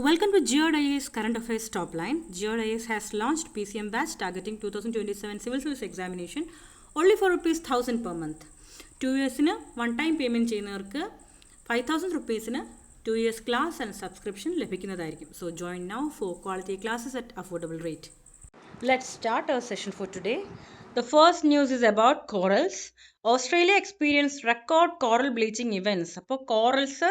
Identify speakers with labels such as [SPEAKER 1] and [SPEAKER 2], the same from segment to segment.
[SPEAKER 1] Welcome to GeoIAS Current Affairs Top Line. GeoIAS has launched PCM batch targeting 2027 Civil Service examination only for ₹1,000 per month. 2 yearsന് one time payment ചെയ്യുന്നവർക്ക് ₹5,000 2 years class and subscription ലഭിക്കുന്നതായിരിക്കും. So join now for quality classes at affordable rate. Let's start our session for today. The first news is about corals. Australia experienced record coral bleaching events. അപ്പോൾ corals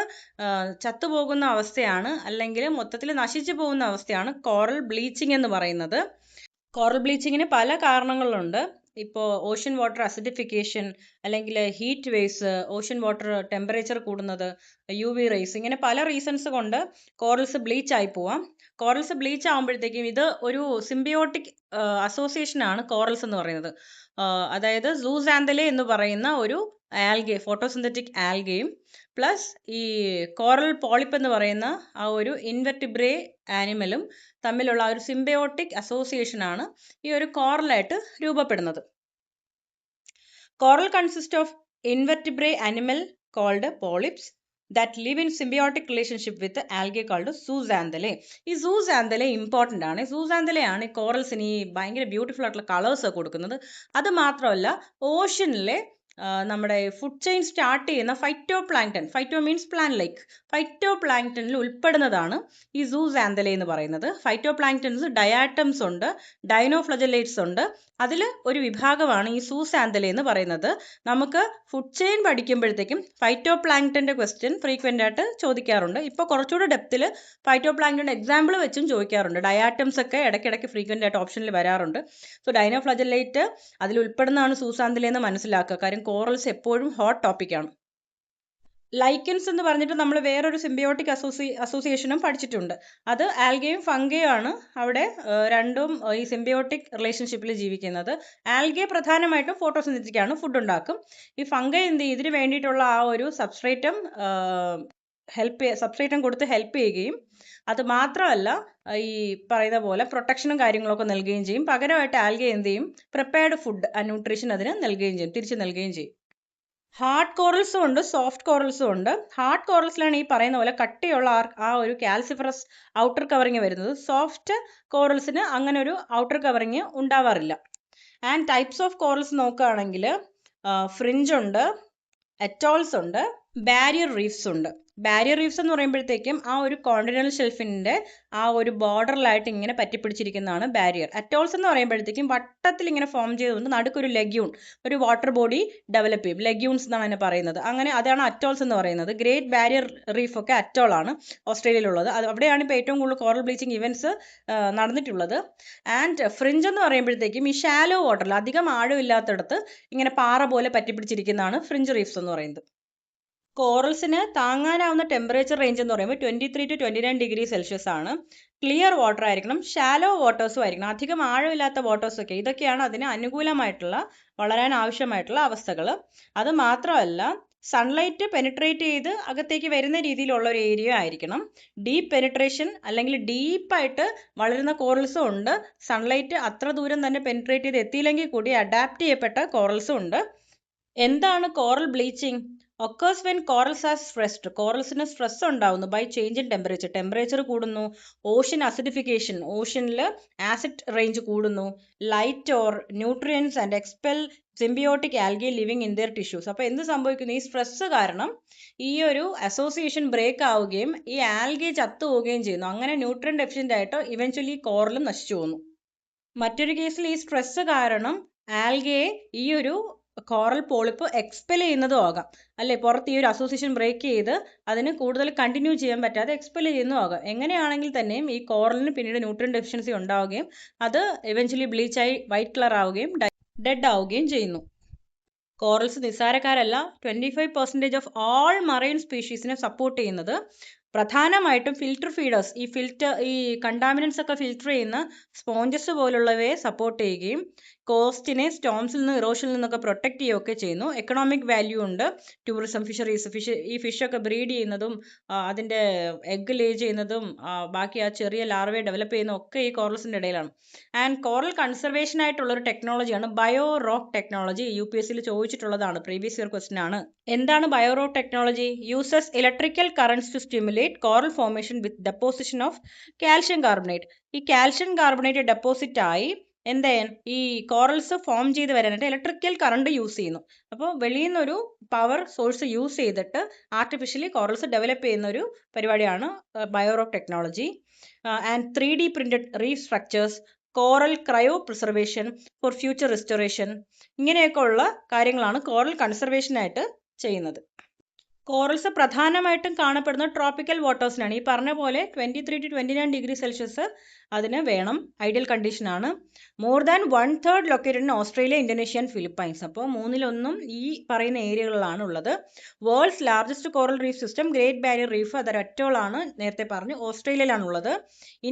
[SPEAKER 1] ചത്തുപോകുന്ന അവസ്ഥയാണ്, അല്ലെങ്കിൽ മൊത്തത്തിൽ നശിച്ചു പോകുന്ന അവസ്ഥയാണ് coral bleaching എന്ന് പറയുന്നത്. കോറൽ ബ്ലീച്ചിങ്ങിന് പല കാരണങ്ങളുണ്ട്. ഇപ്പോൾ ഓഷ്യൻ വാട്ടർ അസിഡിഫിക്കേഷൻ, അല്ലെങ്കിൽ heat waves, ocean water temperature കൂടുന്നത്, UV റേസ്, ഇങ്ങനെ പല റീസൺസ് കൊണ്ട് കോറൽസ് ബ്ലീച്ച് ആയി പോവാം. കോറൽസ് ബ്ലീച്ച് ആകുമ്പോഴത്തേക്കും ഇത് ഒരു സിംബിയോട്ടിക് അസോസിയേഷൻ ആണ് കോറൽസ് എന്ന് പറയുന്നത്. അതായത് സൂസാന്തലെ എന്ന് പറയുന്ന ഒരു ആൽഗെ, ഫോട്ടോസിന്തറ്റിക് ആൽഗയും പ്ലസ് ഈ കോറൽ പോളിപ്പ് എന്ന് പറയുന്ന ആ ഒരു ഇൻവെർട്ടിബ്രേ ആനിമലും തമ്മിലുള്ള ഒരു സിംബയോട്ടിക് അസോസിയേഷൻ ആണ് ഈ ഒരു കോറലായിട്ട് രൂപപ്പെടുന്നത്. Coral consist of invertebrate animal called polyps that live in symbiotic relationship with algae called zooxanthellae. ഈ സൂസാന്തലെ ഇമ്പോർട്ടൻ്റ് ആണ്. സൂസാന്തലയാണ് ഈ കോറൽസിന് ഈ ഭയങ്കര ബ്യൂട്ടിഫുൾ ആയിട്ടുള്ള കളേഴ്സ് കൊടുക്കുന്നത്. അത് മാത്രമല്ല ഓഷ്യനിലെ നമ്മുടെ ഫുഡ് ചെയിൻ സ്റ്റാർട്ട് ചെയ്യുന്ന phyto plankton, phyto means plant like, ഫൈറ്റോ പ്ലാങ്ക്ടണിൽ ഉൾപ്പെടുന്നതാണ് ഈ സൂസാന്തലെ എന്ന് പറയുന്നത്. ഫൈറ്റോ പ്ലാങ്ക്ടൺസ് ഡയാറ്റംസ് ഉണ്ട്, ഡൈനോഫ്ലജലേറ്റ്സ് ഉണ്ട്. അതിൽ ഒരു വിഭാഗമാണ് ഈ സൂസാന്തലെ എന്ന് പറയുന്നത്. നമുക്ക് ഫുഡ് ചെയിൻ പഠിക്കുമ്പോഴത്തേക്കും ഫൈറ്റോ പ്ലാങ്ക്ടൻ്റെ ക്വസ്റ്റ്യൻ ഫ്രീക്വൻ്റ് ആയിട്ട് ചോദിക്കാറുണ്ട്. ഇപ്പോൾ കുറച്ചുകൂടെ ഡെപ്തിൽ ഫൈറ്റോ പ്ലാങ്ക്ടൺ എക്സാമ്പിൾ വെച്ചും ചോദിക്കാറുണ്ട്. ഡയാറ്റംസ് ഒക്കെ ഇടയ്ക്കിടയ്ക്ക് ഫ്രീക്വൻ്റ് ആയിട്ട് ഓപ്ഷനിൽ വരാറുണ്ട്. സോ ഡൈനോഫ്ലജലേറ്റ് അതിൽ ഉൾപ്പെടുന്നതാണ് സൂസാന്തലെ എന്ന് മനസ്സിലാക്കുക. കാര്യം കോറൽസ് എപ്പോഴും ഹോട്ട് ടോപ്പിക്കാണ്. ലൈക്കൻസ് എന്ന് പറഞ്ഞിട്ട് നമ്മൾ വേറൊരു സിംബിയോട്ടിക് അസോസിയേഷനും പഠിച്ചിട്ടുണ്ട്. അത് ആൽഗയും ഫംഗയും ആണ്. അവിടെ രണ്ടും ഈ സിംബിയോട്ടിക് റിലേഷൻഷിപ്പിൽ ജീവിക്കുന്നത്. ആൽഗെ പ്രധാനമായിട്ടും ഫോട്ടോസിന്തറ്റിക് ആണ്, ഫുഡ് ഉണ്ടാക്കും. ഈ ഫംഗൈ എന്ത് ചെയ്യും, ഇതിന് വേണ്ടിയിട്ടുള്ള ആ ഒരു സബ്സ്ട്രേറ്റം കൊടുത്ത് ഹെൽപ്പ് ചെയ്യുകയും അത് മാത്രമല്ല ഈ പറയുന്ന പോലെ പ്രൊട്ടക്ഷനും കാര്യങ്ങളൊക്കെ നൽകുകയും ചെയ്യും. പകരമായിട്ട് ആൽഗെ എന്ത് ചെയ്യും, പ്രിപ്പയർഡ് ഫുഡ് ന്യൂട്രീഷൻ അതിന് നൽകുകയും ചെയ്യും, തിരിച്ച് നൽകുകയും ചെയ്യും. ഹാർഡ് കോറൽസും ഉണ്ട്, സോഫ്റ്റ് കോറൽസും ഉണ്ട്. ഹാർഡ് കോറൽസിലാണ് ഈ പറയുന്ന പോലെ കട്ടിയുള്ള ആ ഒരു കാൽസിഫറസ് ഔട്ടർ കവറിങ് വരുന്നത്. സോഫ്റ്റ് കോറൽസിന് അങ്ങനെ ഒരു ഔട്ടർ കവറിങ് ഉണ്ടാവാറില്ല. ആൻഡ് ടൈപ്സ് ഓഫ് കോറൽസ് നോക്കുകയാണെങ്കിൽ ഫ്രിഞ്ച് ഉണ്ട്, അറ്റോൾസ് ഉണ്ട്, ബാരിയർ റീഫ്സ് ഉണ്ട്. ബാരിയർ റീഫ്സ് എന്ന് പറയുമ്പോഴത്തേക്കും ആ ഒരു കോണ്ടിനെന്റൽ ഷെൽഫിൻ്റെ ആ ഒരു ബോർഡറിലായിട്ട് ഇങ്ങനെ പറ്റിപ്പിടിച്ചിരിക്കുന്നതാണ് ബാരിയർ. അറ്റോൾസ് എന്ന് പറയുമ്പോഴത്തേക്കും വട്ടത്തിൽ ഇങ്ങനെ ഫോം ചെയ്തുകൊണ്ട് നടുക്കൊരു ലെഗ്യൂൺ, ഒരു വാട്ടർ ബോഡി ഡെവലപ്പ് ചെയ്യും. ലെഗ്യൂൺസ് എന്നാണ് അതിനെ പറയുന്നത്. അങ്ങനെ അതാണ് അറ്റോൾസ് എന്ന് പറയുന്നത്. ഗ്രേറ്റ് ബാരിയർ റീഫ് ഒക്കെ അറ്റോളാണ് ഓസ്ട്രേലിയയിലുള്ളത്. അത് അവിടെയാണ് ഇപ്പോൾ ഏറ്റവും കൂടുതൽ കോറൽ ബ്ലീച്ചിങ് ഇവൻറ്റ്സ് നടന്നിട്ടുള്ളത്. ആൻഡ് ഫ്രിഞ്ച് എന്ന് പറയുമ്പോഴത്തേക്കും ഈ ഷാലോ വാട്ടറിൽ, അധികം ആഴമില്ലാത്തടത്ത് ഇങ്ങനെ പാറ പോലെ പറ്റിപ്പിടിച്ചിരിക്കുന്നതാണ് ഫ്രിഞ്ച് റീഫ്സ് എന്ന് പറയുന്നത്. കോറൽസിന് താങ്ങാനാവുന്ന ടെമ്പറേച്ചർ റേഞ്ച് എന്ന് പറയുമ്പോൾ 23 to 29 ഡിഗ്രി സെൽഷ്യസ് ആണ്. ക്ലിയർ വാട്ടർ ആയിരിക്കണം, ഷാലോ വാട്ടേഴ്സും ആയിരിക്കണം, അധികം ആഴമില്ലാത്ത വാട്ടേഴ്സൊക്കെ. ഇതൊക്കെയാണ് അതിന് അനുകൂലമായിട്ടുള്ള, വളരാൻ ആവശ്യമായിട്ടുള്ള അവസ്ഥകൾ. അത് മാത്രമല്ല സൺലൈറ്റ് പെനിട്രേറ്റ് ചെയ്ത് അകത്തേക്ക് വരുന്ന രീതിയിലുള്ള ഒരു ഏരിയ ആയിരിക്കണം. ഡീപ്പ് പെനിട്രേഷൻ അല്ലെങ്കിൽ ഡീപ്പായിട്ട് വളരുന്ന കോറൽസും ഉണ്ട്. സൺലൈറ്റ് അത്ര ദൂരം തന്നെ പെനിട്രേറ്റ് ചെയ്ത് എത്തിയില്ലെങ്കിൽ കൂടി അഡാപ്റ്റ് ചെയ്യപ്പെട്ട കോറൽസും ഉണ്ട്. എന്താണ് coral bleaching? Occurs when corals are stressed. കോറൽസിന് സ്ട്രെസ് ഉണ്ടാവുന്നു by change in temperature. Temperature കൂടുന്നു. ഓഷ്യൻ അസിഡിഫിക്കേഷൻ, ഓഷ്യനിൽ ആസിഡ് റേഞ്ച് കൂടുന്നു. Light or nutrients and expel symbiotic algae living in their tissues. അപ്പോൾ എന്ത് സംഭവിക്കുന്നു, ഈ സ്ട്രെസ് കാരണം ഈ ഒരു അസോസിയേഷൻ ബ്രേക്ക് ആവുകയും ഈ ആൽഗെ ചത്തുപോവുകയും ചെയ്യുന്നു. അങ്ങനെ ന്യൂട്രിയൻ ഡെഫിഷ്യൻ്റ് ആയിട്ട് ഇവൻച്വലി കോറലും നശിച്ചു പോകുന്നു. മറ്റൊരു കേസിൽ ഈ സ്ട്രെസ് കാരണം ആൽഗയെ ഈ ഒരു കോറൽ പോളിപ്പ് എക്സ്പെൽ ചെയ്യുന്നതും ആകാം, അല്ലെ, പുറത്ത് ഈ ഒരു അസോസിയേഷൻ ബ്രേക്ക് ചെയ്ത് അതിന് കൂടുതൽ കണ്ടിന്യൂ ചെയ്യാൻ പറ്റാതെ എക്സ്പെൽ ചെയ്യുന്നതും ആകാം. എങ്ങനെയാണെങ്കിൽ തന്നെയും ഈ കോറലിന് പിന്നീട് ന്യൂട്രിയൻ ഡെഫിഷ്യൻസി ഉണ്ടാവുകയും അത് എവൻച്വലി ബ്ലീച്ചായി വൈറ്റ് കളർ ആവുകയും ഡെഡ് ആവുകയും ചെയ്യുന്നു. കോറൽസ് നിസ്സാരക്കാരല്ല. 25% ഓഫ് ഓൾ മറൈൻ സ്പീഷീസിനെ സപ്പോർട്ട് ചെയ്യുന്നത് പ്രധാനമായിട്ടും ഫിൽറ്റർ ഫീഡേഴ്സ്, ഈ കണ്ടാമിനൻസ് ഒക്കെ ഫിൽറ്റർ ചെയ്യുന്ന സ്പോഞ്ചസ് പോലുള്ളവയെ സപ്പോർട്ട് ചെയ്യുകയും കോസ്റ്റിനെ സ്റ്റോംസിൽ നിന്ന് ഇറോഷനിൽ നിന്നൊക്കെ പ്രൊട്ടക്ട് ചെയ്യുകയൊക്കെ ചെയ്യുന്നു. എക്കണോമിക് വാല്യൂ ഉണ്ട്. ടൂറിസം, ഫിഷറീസ്, ഈ ഫിഷൊക്കെ ബ്രീഡ് ചെയ്യുന്നതും അതിൻ്റെ എഗ് ലേ ചെയ്യുന്നതും ബാക്കി ആ ചെറിയ ലാർവയെ ഡെവലപ്പ് ചെയ്യുന്നതും ഒക്കെ ഈ കോറൽസിൻ്റെ ഇടയിലാണ്. ആൻഡ് കോറൽ കൺസർവേഷൻ ആയിട്ടുള്ളൊരു ടെക്നോളജിയാണ് ബയോ റോക്ക് ടെക്നോളജി. UPSCയിൽ ചോദിച്ചിട്ടുള്ളതാണ്, പ്രീവിയസ് ഇയർ ക്വസ്റ്റ്യൻ ആണ്. എന്താണ് biorock technology? Uses electrical currents to stimulate coral formation with deposition of calcium carbonate. ഈ കാൽഷ്യം കാർബണേറ്റ് ഡെപ്പോസിറ്റ് ആയി എന്താ ഈ കോറൽസ് ഫോം ചെയ്ത് വരാനായിട്ട് ഇലക്ട്രിക്കൽ കറണ്ട് യൂസ് ചെയ്യുന്നു. അപ്പോൾ വെളിയിൽ നിന്നൊരു പവർ സോഴ്സ് യൂസ് ചെയ്തിട്ട് ആർട്ടിഫിഷ്യലി കോറൽസ് ഡെവലപ്പ് ചെയ്യുന്ന ഒരു പരിപാടിയാണ് biorock technology. And 3D printed reef structures, coral cryopreservation for future restoration, ഇങ്ങനെയൊക്കെ ഉള്ള കാര്യങ്ങളാണ് കോറൽ കൺസർവേഷനായിട്ട് ചെയ്യുന്നത്. കോറൽസ് പ്രധാനമായിട്ടും കാണപ്പെടുന്ന ട്രോപ്പിക്കൽ വാട്ടേഴ്സിനാണ്. ഈ പറഞ്ഞ പോലെ 23 to 29 ഡിഗ്രി സെൽഷ്യസ് അതിന് വേണം, ഐഡിയൽ കണ്ടീഷനാണ്. More than 1/3 located in Australia, Indonesia and Philippines. അപ്പോൾ 3/1 ഈ പറയുന്ന ഏരിയകളിലാണ് ഉള്ളത്. World's largest coral reef system Great Barrier Reef, അതൊരു അറ്റോളാണ്, നേരത്തെ പറഞ്ഞു, ഓസ്ട്രേലിയയിലാണുള്ളത്.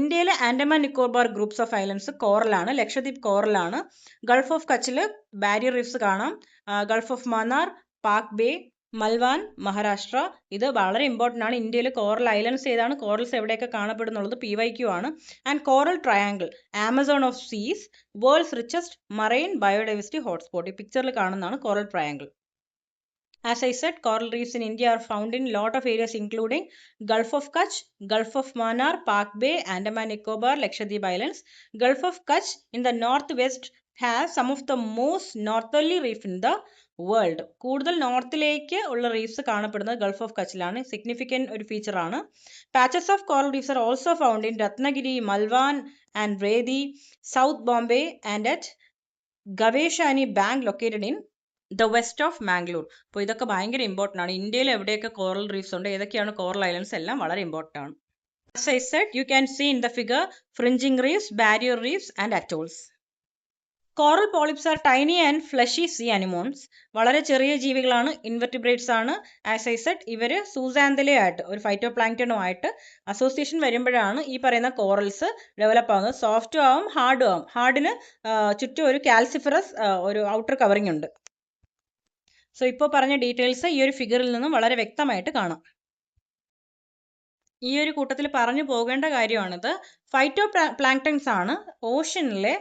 [SPEAKER 1] ഇന്ത്യയിലെ Andaman Nicobar groups of islands കോറലാണ്. ലക്ഷദ്വീപ് കോറലാണ്. ഗൾഫ് ഓഫ് കച്ചിൽ ബാരിയർ റീഫ്സ് കാണാം. Gulf of Mannar, Palk Bay, Malvan, Maharashtra, ഇത് വളരെ ഇമ്പോർട്ടൻ്റ് ആണ്. ഇന്ത്യയിൽ കോറൽ ഐലൻഡ്സ് ഏതാണ്, കോറൽസ് എവിടെയൊക്കെ കാണപ്പെടുന്നുള്ളത് PYQ ആണ്. And coral triangle, Amazon of seas, world's richest marine biodiversity hotspot. ഈ പിക്ചറിൽ കാണുന്നതാണ് coral triangle. As I said, coral reefs in India are found in lot of areas including Gulf of Kutch, Gulf of Mannar, Park Bay, Andaman Nicobar, Lakshadweep Islands. Gulf of Kutch in the northwest has some of the most northerly reef in the world. കൂടുതൽ നോർത്തിലേക്ക് ഉള്ള reefs കാണപ്പെടുന്നത് Gulf of കച്ചിലാണ്. Significant ഒരു ഫീച്ചറാണ്. Patches of coral reefs are also found in Ratnagiri, Malvan and Redi, south Bombay and at Gaveshani bank located in the west of Mangalore. അപ്പോൾ ഇതൊക്കെ ഭയങ്കര important ആണ്. ഇന്ത്യയിൽ എവിടെയൊക്കെ കോറൽ റീഫ്സ് ഉണ്ട്, ഏതൊക്കെയാണ് കോറൽ ഐലൻഡ്സ്, എല്ലാം വളരെ ഇമ്പോർട്ടൻ്റ് ആണ്. As I said, you can see in the figure fringing reefs, barrier reefs and atolls. Coral polyps are tiny and fleshy sea anemones. വളരെ ചെറിയ ജീവികളാണ്, ഇൻവെർട്ടിബ്രേറ്റ്സ് ആണ്. ആസ് ഐ സെഡ്, ഇവർ സൂസാന്തലയായിട്ട് ഒരു ഫൈറ്റോ പ്ലാങ്ക്ടണുമായിട്ട് അസോസിയേഷൻ വരുമ്പോഴാണ് ഈ പറയുന്ന കോറൽസ് ഡെവലപ്പ് ആവുന്നത്. സോഫ്റ്റും ആവും, ഹാർഡും ആവും. ഹാർഡിന് ചുറ്റും ഒരു കാൽസിഫറസ് ഒരു ഔട്ടർ കവറിംഗ് ഉണ്ട്. സോ ഇപ്പോൾ പറഞ്ഞ ഡീറ്റെയിൽസ് ഈ ഒരു ഫിഗറിൽ നിന്നും വളരെ വ്യക്തമായിട്ട് കാണാം. ഈ ഒരു കൂട്ടത്തിൽ പറഞ്ഞു പോകേണ്ട കാര്യമാണിത്. ഫൈറ്റോ പ്ലാങ്ക്ടൺസ് ആണ് ഓഷ്യനിലെ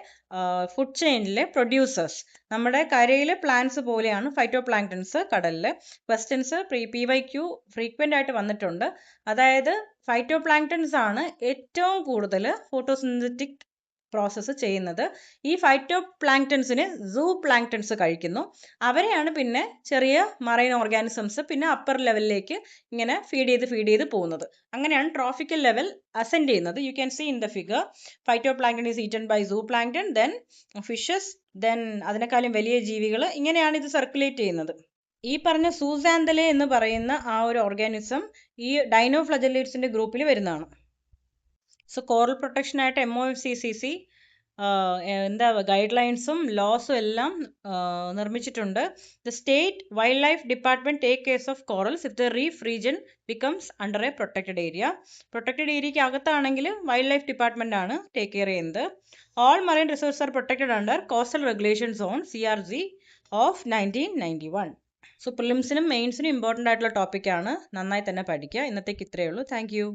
[SPEAKER 1] ഫുഡ് ചെയിനിലെ പ്രൊഡ്യൂസേഴ്സ്. നമ്മുടെ കരയിലെ പ്ലാന്റ്സ് പോലെയാണ് ഫൈറ്റോ പ്ലാങ്ക്ടൺസ് കടലിൽ. ക്വസ്റ്റ്യൻസ് PYQ ഫ്രീക്വൻ്റ് ആയിട്ട് വന്നിട്ടുണ്ട്. അതായത് ഫൈറ്റോ പ്ലാങ്ക്ടൺസ് ആണ് ഏറ്റവും കൂടുതൽ ഫോട്ടോസിന്തറ്റിക് പ്രോസസ്സ് ചെയ്യുന്നത്. ഈ ഫൈറ്റോ പ്ലാങ്ക്ടൺസിന് സൂ പ്ലാങ്ക്ടൺസ് കഴിക്കുന്നു. അവരെയാണ് പിന്നെ ചെറിയ മറൈൻ ഓർഗാനിസംസ് പിന്നെ അപ്പർ ലെവലിലേക്ക് ഇങ്ങനെ ഫീഡ് ചെയ്ത് പോകുന്നത്. അങ്ങനെയാണ് ട്രോഫിക്കൽ ലെവൽ അസെൻഡ് ചെയ്യുന്നത്. You can see in the figure, phytoplankton is eaten by zooplankton, then fishes, then അതിനേക്കാളും വലിയ ജീവികൾ, ഇങ്ങനെയാണ് ഇത് സർക്കുലേറ്റ് ചെയ്യുന്നത്. ഈ പറഞ്ഞ സൂസാന്തലെ എന്ന് പറയുന്ന ആ ഒരു ഓർഗാനിസം ഈ ഡൈനോഫ്ലജല്ലേറ്റ്സിൻ്റെ ഗ്രൂപ്പിൽ വരുന്നതാണ്. സോ കോറൽ പ്രൊട്ടക്ഷനായിട്ട് MOFCCC എന്താ ഗൈഡ് ലൈൻസും ലോസും എല്ലാം നിർമ്മിച്ചിട്ടുണ്ട്. The state wildlife department take care of corals if the reef region becomes under a protected area. Protected ഏരിയയ്ക്ക് അകത്താണെങ്കിൽ വൈൽഡ് ലൈഫ് ഡിപ്പാർട്ട്മെന്റ് ആണ് ടേക്ക് കെയർ ചെയ്യുന്നത്. All marine resource are protected under coastal regulation zone CRZ of 1991. So പ്രിലിംസിനും മെയിൻസിനും important ആയിട്ടുള്ള ടോപ്പിക്കാണ്. നന്നായി തന്നെ പഠിക്കുക. ഇന്നത്തേക്ക് ഇത്രയേ ഉള്ളൂ. Thank U.